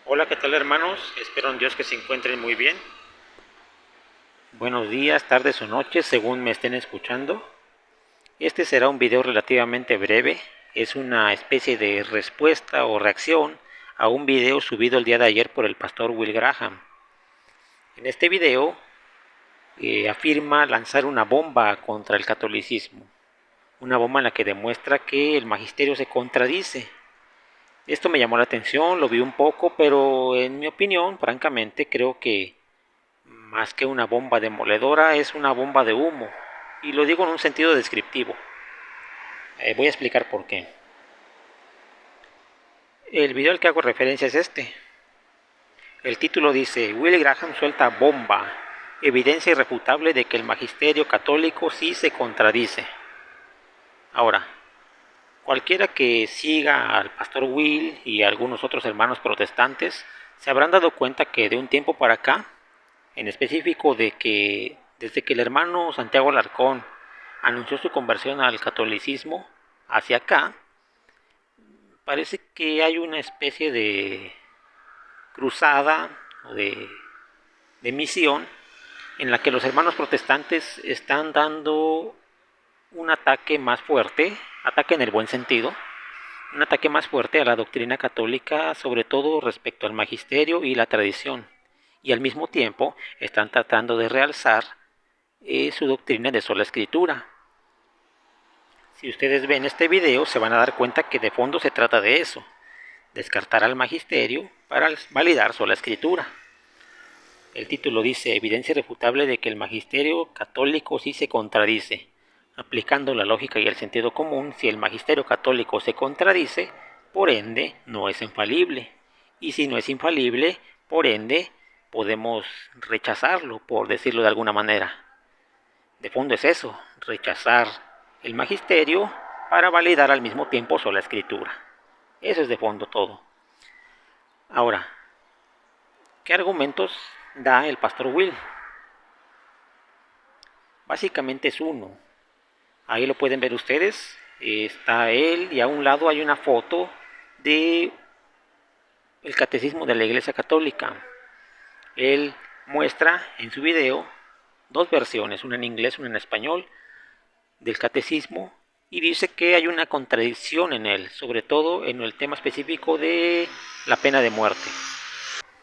Hola, ¿qué tal hermanos? Espero en Dios que se encuentren muy bien. Buenos días, tardes o noches, según me estén escuchando. Este será un video relativamente breve. Es una especie de respuesta o reacción a un video subido el día de ayer por el pastor Will Graham. En este video afirma lanzar una bomba contra el catolicismo. Una bomba en la que demuestra que el magisterio se contradice. Esto me llamó la atención, lo vi un poco, pero en mi opinión, francamente, creo que más que una bomba demoledora es una bomba de humo. Y lo digo en un sentido descriptivo. Voy a explicar por qué. El video al que hago referencia es este. El título dice: Willy Graham suelta bomba. Evidencia irrefutable de que el magisterio católico sí se contradice. Ahora, cualquiera que siga al pastor Will y a algunos otros hermanos protestantes se habrán dado cuenta que de un tiempo para acá, en específico desde que el hermano Santiago Alarcón anunció su conversión al catolicismo hacia acá, parece que hay una especie de cruzada o de misión en la que los hermanos protestantes están dando un ataque más fuerte, ataque en el buen sentido, un ataque más fuerte a la doctrina católica, sobre todo respecto al magisterio y la tradición, y al mismo tiempo están tratando de realzar su doctrina de sola escritura. Si ustedes ven este video se van a dar cuenta que de fondo se trata de eso, descartar al magisterio para validar sola escritura. El título dice: evidencia irrefutable de que el magisterio católico sí se contradice. Aplicando la lógica y el sentido común, si el magisterio católico se contradice, por ende no es infalible. Y si no es infalible, por ende podemos rechazarlo, por decirlo de alguna manera. De fondo es eso, rechazar el magisterio para validar al mismo tiempo sola escritura. Eso es de fondo todo. Ahora, ¿qué argumentos da el pastor Will? Básicamente es uno. Ahí lo pueden ver ustedes. Está él y a un lado hay una foto de el catecismo de la Iglesia Católica. Él muestra en su video dos versiones, una en inglés, una en español, del catecismo, y dice que hay una contradicción en él, sobre todo en el tema específico de la pena de muerte.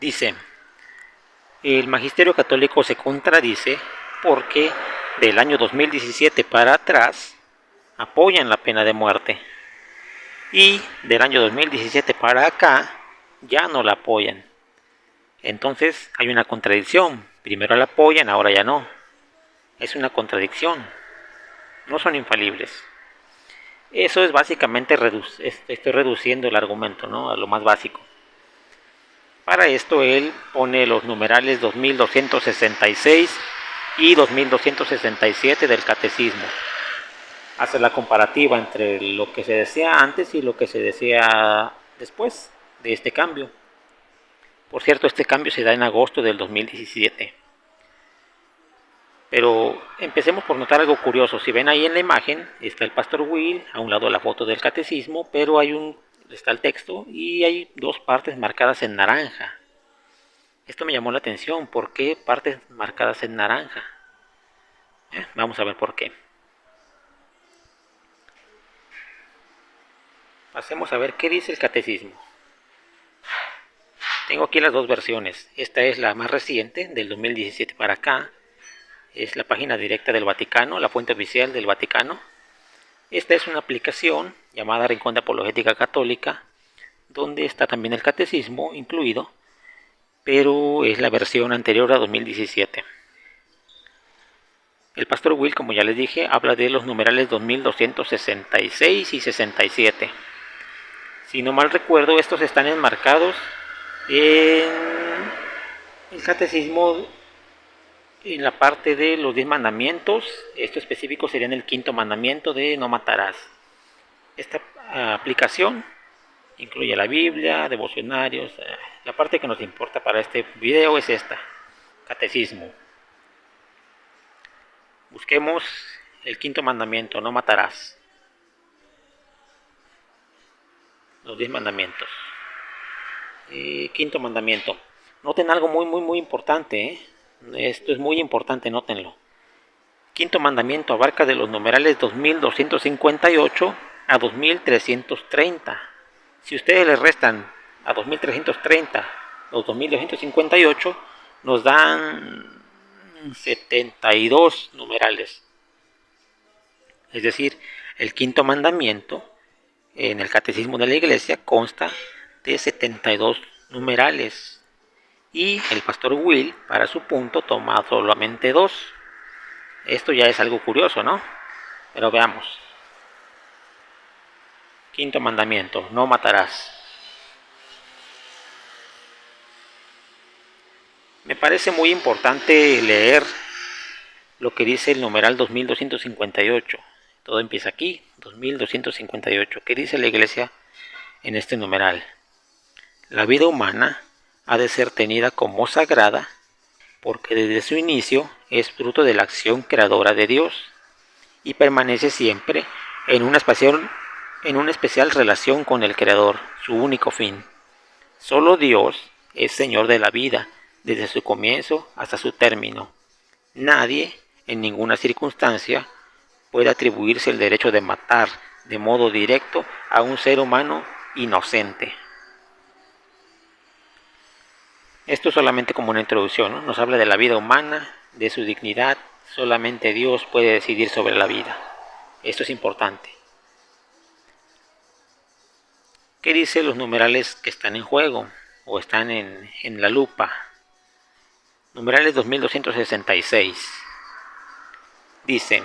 Dice: el magisterio católico se contradice porque del año 2017 para atrás apoyan la pena de muerte y del año 2017 para acá ya no la apoyan. Entonces hay una contradicción, primero la apoyan, ahora ya no. Es una contradicción, no son infalibles. Eso es básicamente, estoy reduciendo el argumento, ¿no?, a lo más básico. Para esto él pone los numerales 2266 y 2267 del catecismo. Hace la comparativa entre lo que se decía antes y lo que se decía después de este cambio. Por cierto, este cambio se da en agosto del 2017. Pero empecemos por notar algo curioso. Si ven ahí en la imagen, está el pastor Will, a un lado la foto del catecismo, pero está el texto y hay dos partes marcadas en naranja. Esto me llamó la atención. ¿Por qué partes marcadas en naranja? Vamos a ver por qué. Pasemos a ver qué dice el catecismo. Tengo aquí las dos versiones. Esta es la más reciente, del 2017 para acá. Es la página directa del Vaticano, la fuente oficial del Vaticano. Esta es una aplicación llamada Rincón de Apologética Católica, donde está también el catecismo incluido, pero es la versión anterior a 2017. El pastor Will, como ya les dije, habla de los numerales 2266 y 67. Si no mal recuerdo, estos están enmarcados en el catecismo en la parte de los 10 mandamientos. Esto específico sería en el quinto mandamiento de no matarás. Esta aplicación incluye la Biblia, devocionarios. La parte que nos importa para este video es esta: catecismo. Busquemos el quinto mandamiento: no matarás. Los 10 mandamientos. Quinto mandamiento. Noten algo muy importante, ¿eh? Esto es muy importante, nótenlo. Quinto mandamiento abarca de los numerales 2258 a 2330. Si ustedes le restan a 2330 los 2258, nos dan 72 numerales. Es decir, el quinto mandamiento en el catecismo de la iglesia consta de 72 numerales. Y el pastor Will, para su punto, toma solamente 2. Esto ya es algo curioso, ¿no? Pero veamos. Quinto mandamiento, no matarás. Me parece muy importante leer lo que dice el numeral 2258. Todo empieza aquí, 2258. ¿Qué dice la iglesia en este numeral? La vida humana ha de ser tenida como sagrada porque desde su inicio es fruto de la acción creadora de Dios y permanece siempre en una especial relación con el Creador, su único fin. Solo Dios es Señor de la vida desde su comienzo hasta su término. Nadie, en ninguna circunstancia, puede atribuirse el derecho de matar de modo directo a un ser humano inocente. Esto solamente como una introducción, ¿no? Nos habla de la vida humana, de su dignidad. Solamente Dios puede decidir sobre la vida. Esto es importante. ¿Qué dice los numerales que están en juego o están en la lupa? Numerales 2266. Dice,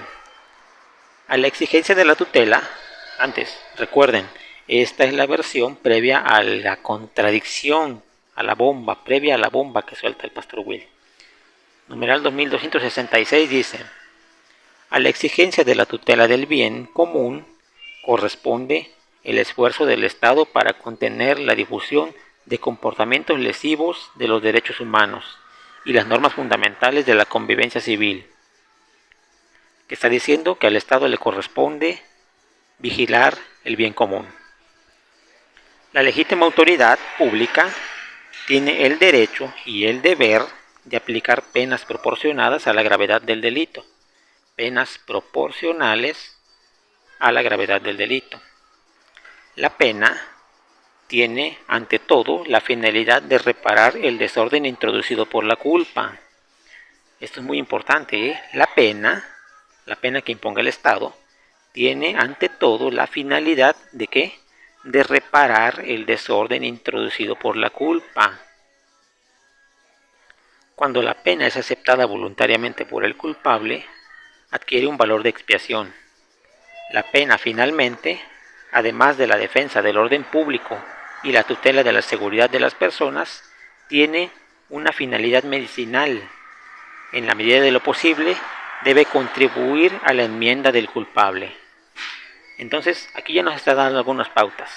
a la exigencia de la tutela, antes, recuerden, esta es la versión previa a la contradicción, a la bomba, previa a la bomba que suelta el pastor Will. Numeral 2266 dice, a la exigencia de la tutela del bien común corresponde el esfuerzo del Estado para contener la difusión de comportamientos lesivos de los derechos humanos y las normas fundamentales de la convivencia civil. Que está diciendo que al Estado le corresponde vigilar el bien común. La legítima autoridad pública tiene el derecho y el deber de aplicar penas proporcionadas a la gravedad del delito. Penas proporcionales a la gravedad del delito. La pena tiene, ante todo, la finalidad de reparar el desorden introducido por la culpa. Esto es muy importante, ¿eh? La pena que imponga el Estado, tiene, ante todo, la finalidad de ¿qué? De reparar el desorden introducido por la culpa. Cuando la pena es aceptada voluntariamente por el culpable, adquiere un valor de expiación. La pena, finalmente, además de la defensa del orden público y la tutela de la seguridad de las personas, tiene una finalidad medicinal. En la medida de lo posible, debe contribuir a la enmienda del culpable. Entonces, aquí ya nos está dando algunas pautas.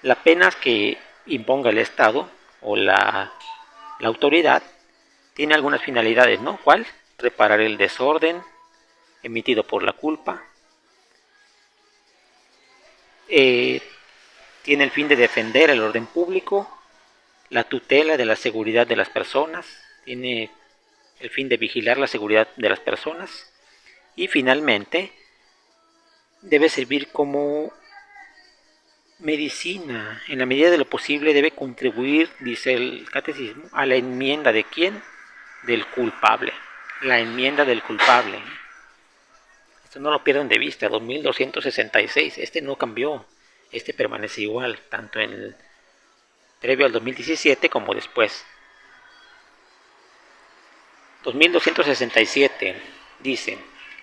La pena que imponga el Estado o la autoridad tiene algunas finalidades, ¿no? ¿Cuál? Reparar el desorden emitido por la culpa. Tiene el fin de defender el orden público, la tutela de la seguridad de las personas, tiene el fin de vigilar la seguridad de las personas y finalmente debe servir como medicina. En la medida de lo posible debe contribuir, dice el catecismo, a la enmienda de ¿quién? Del culpable. La enmienda del culpable. Esto no lo pierdan de vista, 2266, este no cambió, este permanece igual, tanto en el previo al 2017 como después. 2267 dice,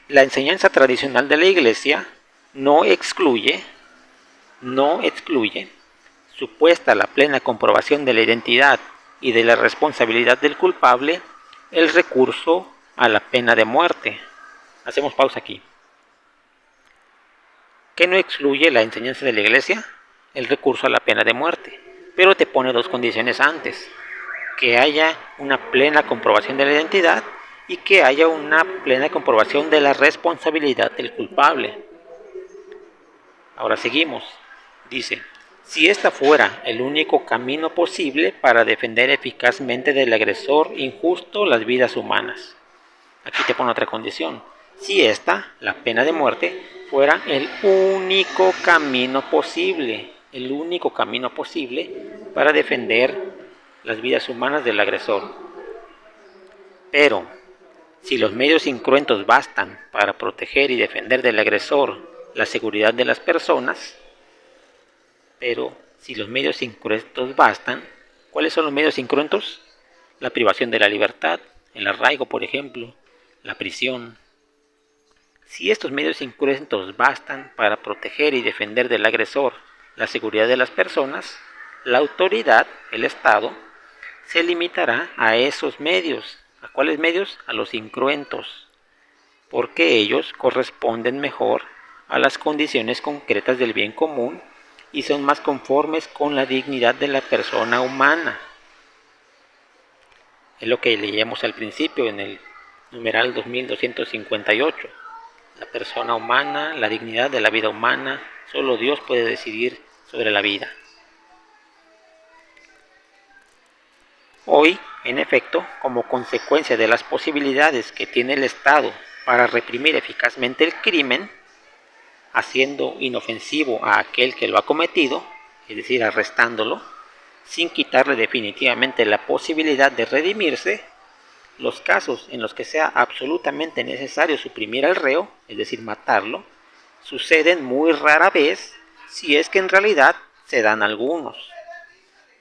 la enseñanza tradicional de la Iglesia no excluye, supuesta la plena comprobación de la identidad y de la responsabilidad del culpable, el recurso a la pena de muerte. Hacemos pausa aquí. ¿Qué no excluye la enseñanza de la Iglesia? El recurso a la pena de muerte. Pero te pone dos condiciones antes. Que haya una plena comprobación de la identidad y que haya una plena comprobación de la responsabilidad del culpable. Ahora seguimos. Dice, si esta fuera el único camino posible para defender eficazmente del agresor injusto las vidas humanas. Aquí te pone otra condición. Si esta, la pena de muerte, fuera el único camino posible para defender las vidas humanas del agresor. Pero, si los medios incruentos bastan para proteger y defender del agresor la seguridad de las personas, ¿cuáles son los medios incruentos? La privación de la libertad, el arraigo, por ejemplo, la prisión. Si estos medios incruentos bastan para proteger y defender del agresor la seguridad de las personas, la autoridad, el Estado, se limitará a esos medios. ¿A cuáles medios? A los incruentos, porque ellos corresponden mejor a las condiciones concretas del bien común y son más conformes con la dignidad de la persona humana. Es lo que leíamos al principio en el numeral 2258. La persona humana, la dignidad de la vida humana, solo Dios puede decidir sobre la vida. Hoy, en efecto, como consecuencia de las posibilidades que tiene el Estado para reprimir eficazmente el crimen, haciendo inofensivo a aquel que lo ha cometido, es decir, arrestándolo, sin quitarle definitivamente la posibilidad de redimirse, los casos en los que sea absolutamente necesario suprimir al reo, es decir, matarlo, suceden muy rara vez, si es que en realidad se dan algunos.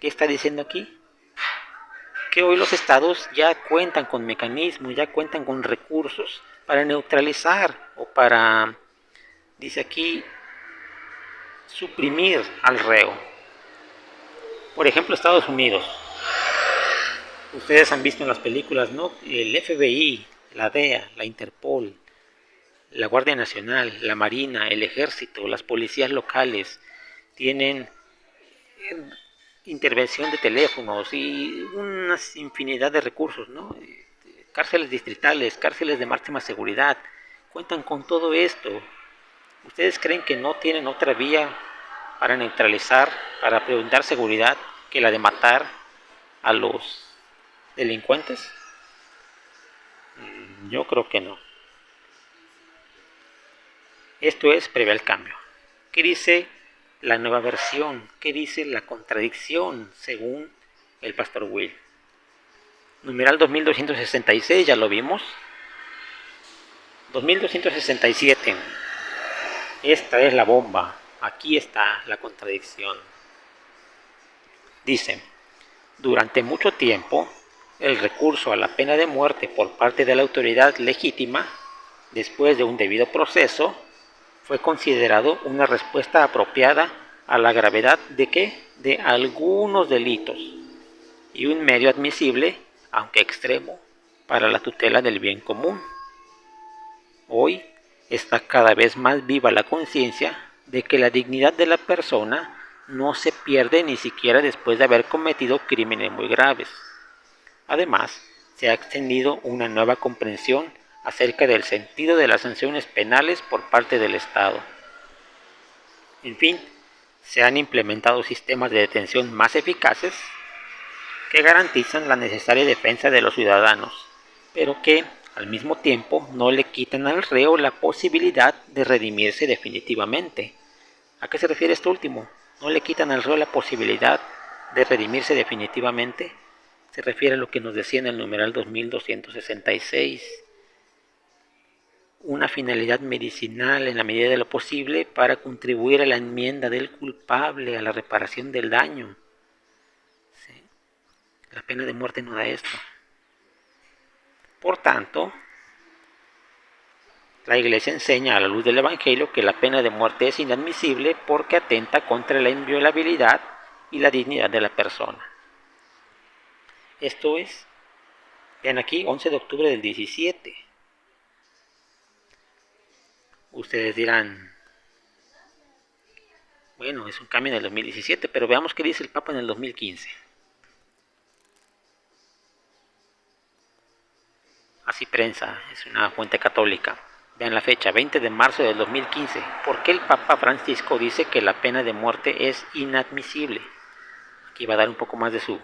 ¿Qué está diciendo aquí? Que hoy los estados ya cuentan con mecanismos, ya cuentan con recursos para neutralizar o para, dice aquí, suprimir al reo. Por ejemplo, Estados Unidos. Ustedes han visto en las películas, ¿no? El FBI, la DEA, la Interpol, la Guardia Nacional, la Marina, el Ejército, las policías locales tienen intervención de teléfonos y una infinidad de recursos, ¿no? Cárceles distritales, cárceles de máxima seguridad, cuentan con todo esto. ¿Ustedes creen que no tienen otra vía para neutralizar, para brindar seguridad que la de matar a los delincuentes? Yo creo que no. Esto es previo al cambio. ¿Qué dice la nueva versión? ¿Qué dice la contradicción según el pastor Will? Numeral 2266, ya lo vimos. 2267. Esta es la bomba. Aquí está la contradicción. Dice, durante mucho tiempo, el recurso a la pena de muerte por parte de la autoridad legítima, después de un debido proceso, fue considerado una respuesta apropiada a la gravedad de ¿qué? De algunos delitos y un medio admisible, aunque extremo, para la tutela del bien común. Hoy está cada vez más viva la conciencia de que la dignidad de la persona no se pierde ni siquiera después de haber cometido crímenes muy graves. Además, se ha extendido una nueva comprensión acerca del sentido de las sanciones penales por parte del Estado. En fin, se han implementado sistemas de detención más eficaces que garantizan la necesaria defensa de los ciudadanos, pero que, al mismo tiempo, no le quitan al reo la posibilidad de redimirse definitivamente. ¿A qué se refiere esto último? No le quitan al reo la posibilidad de redimirse definitivamente. Se refiere a lo que nos decía en el numeral 2266. Una finalidad medicinal en la medida de lo posible para contribuir a la enmienda del culpable, a la reparación del daño. ¿Sí? La pena de muerte no da esto. Por tanto, la Iglesia enseña a la luz del Evangelio que la pena de muerte es inadmisible porque atenta contra la inviolabilidad y la dignidad de la persona. Esto es, vean aquí, 11 de octubre del 17. Ustedes dirán, bueno, es un cambio en el 2017, pero veamos qué dice el Papa en el 2015. Así prensa, es una fuente católica. Vean la fecha, 20 de marzo del 2015. ¿Por qué el Papa Francisco dice que la pena de muerte es inadmisible? Aquí va a dar un poco más de su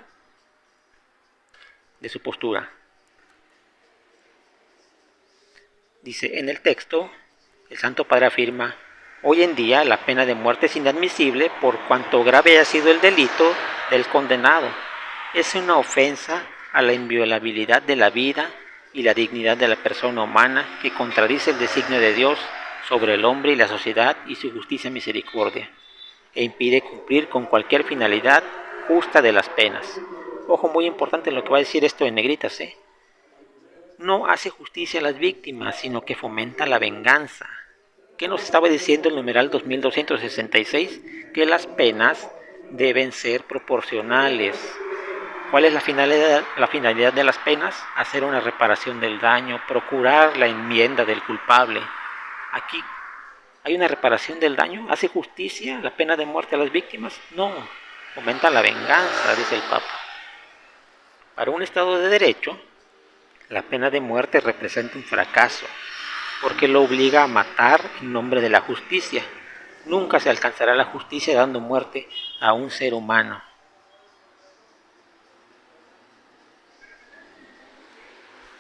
postura. Dice en el texto, el Santo Padre afirma: hoy en día la pena de muerte es inadmisible por cuanto grave haya sido el delito del condenado. Es una ofensa a la inviolabilidad de la vida y la dignidad de la persona humana que contradice el designio de Dios sobre el hombre y la sociedad y su justicia y misericordia, e impide cumplir con cualquier finalidad justa de las penas. Ojo, muy importante lo que va a decir esto en negritas, no hace justicia a las víctimas, sino que fomenta la venganza. ¿Qué nos estaba diciendo el numeral 2266? Que las penas deben ser proporcionales. ¿Cuál es la finalidad de las penas? Hacer una reparación del daño, procurar la enmienda del culpable. Aquí hay una reparación del daño. ¿Hace justicia la pena de muerte a las víctimas? No, fomenta la venganza, dice el Papa. Para un Estado de Derecho, la pena de muerte representa un fracaso, porque lo obliga a matar en nombre de la justicia. Nunca se alcanzará la justicia dando muerte a un ser humano.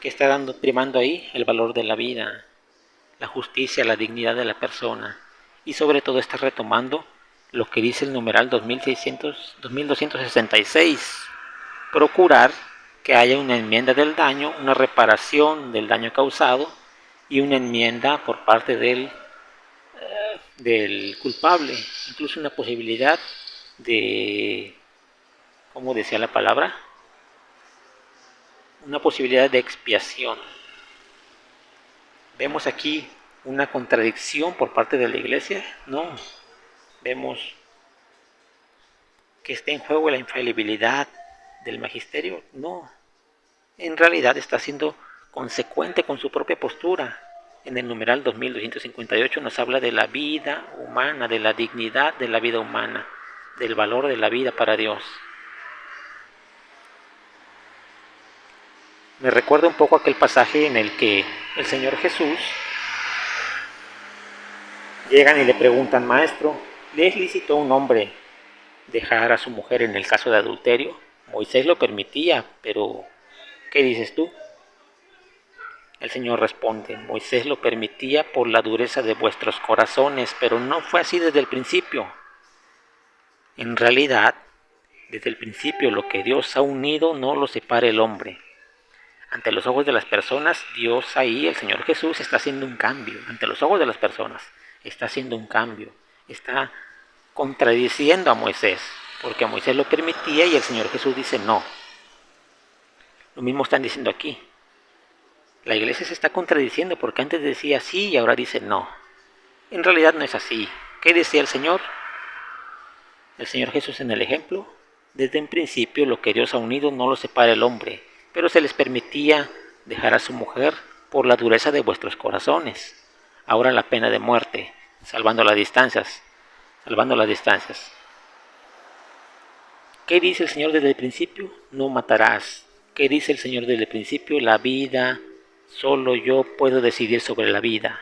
¿Qué está primando ahí? El valor de la vida, la justicia, la dignidad de la persona. Y sobre todo está retomando lo que dice el numeral 2266. Procurar que haya una enmienda del daño, una reparación del daño causado y una enmienda por parte del culpable. Incluso una posibilidad de, ¿cómo decía la palabra? Una posibilidad de expiación. ¿Vemos aquí una contradicción por parte de la Iglesia? No. Vemos que está en juego la infalibilidad del magisterio. No. En realidad está siendo consecuente con su propia postura. En el numeral 2258 nos habla de la vida humana, de la dignidad de la vida humana, del valor de la vida para Dios. Me recuerda un poco aquel pasaje en el que el Señor Jesús llegan y le preguntan: maestro, ¿le es lícito a un hombre dejar a su mujer en el caso de adulterio? Moisés lo permitía, pero ¿qué dices tú? El Señor responde: Moisés lo permitía por la dureza de vuestros corazones, pero no fue así desde el principio. En realidad, desde el principio lo que Dios ha unido no lo separa el hombre. Ante los ojos de las personas, Dios ahí, el Señor Jesús, está haciendo un cambio. Ante los ojos de las personas, está haciendo un cambio. Está contradiciendo a Moisés, porque a Moisés lo permitía y el Señor Jesús dice no. Lo mismo están diciendo aquí. La Iglesia se está contradiciendo porque antes decía sí y ahora dice no. En realidad no es así. ¿Qué decía el Señor? El Señor Jesús en el ejemplo: desde un principio lo que Dios ha unido no lo separa el hombre, pero se les permitía dejar a su mujer por la dureza de vuestros corazones. Ahora la pena de muerte, salvando las distancias. ¿Qué dice el Señor desde el principio? No matarás. ¿Qué dice el Señor desde el principio? La vida, solo yo puedo decidir sobre la vida.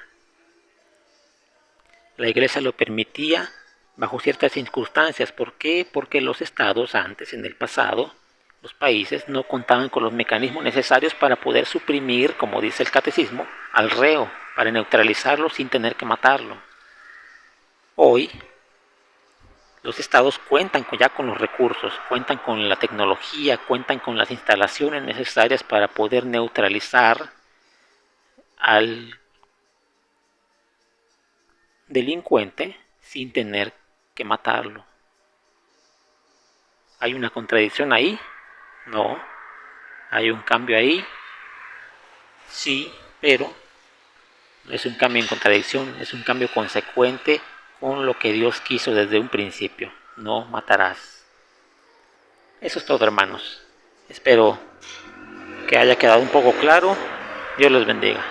La Iglesia lo permitía bajo ciertas circunstancias. ¿Por qué? Porque los estados antes, en el pasado, los países no contaban con los mecanismos necesarios para poder suprimir, como dice el catecismo, al reo, para neutralizarlo sin tener que matarlo. Hoy, los estados cuentan ya con los recursos, cuentan con la tecnología, cuentan con las instalaciones necesarias para poder neutralizar al delincuente sin tener que matarlo. ¿Hay una contradicción ahí? No. ¿Hay un cambio ahí? Sí, pero no es un cambio en contradicción, es un cambio consecuente con lo que Dios quiso desde un principio. No matarás. Eso es todo, hermanos. Espero que haya quedado un poco claro. Dios los bendiga.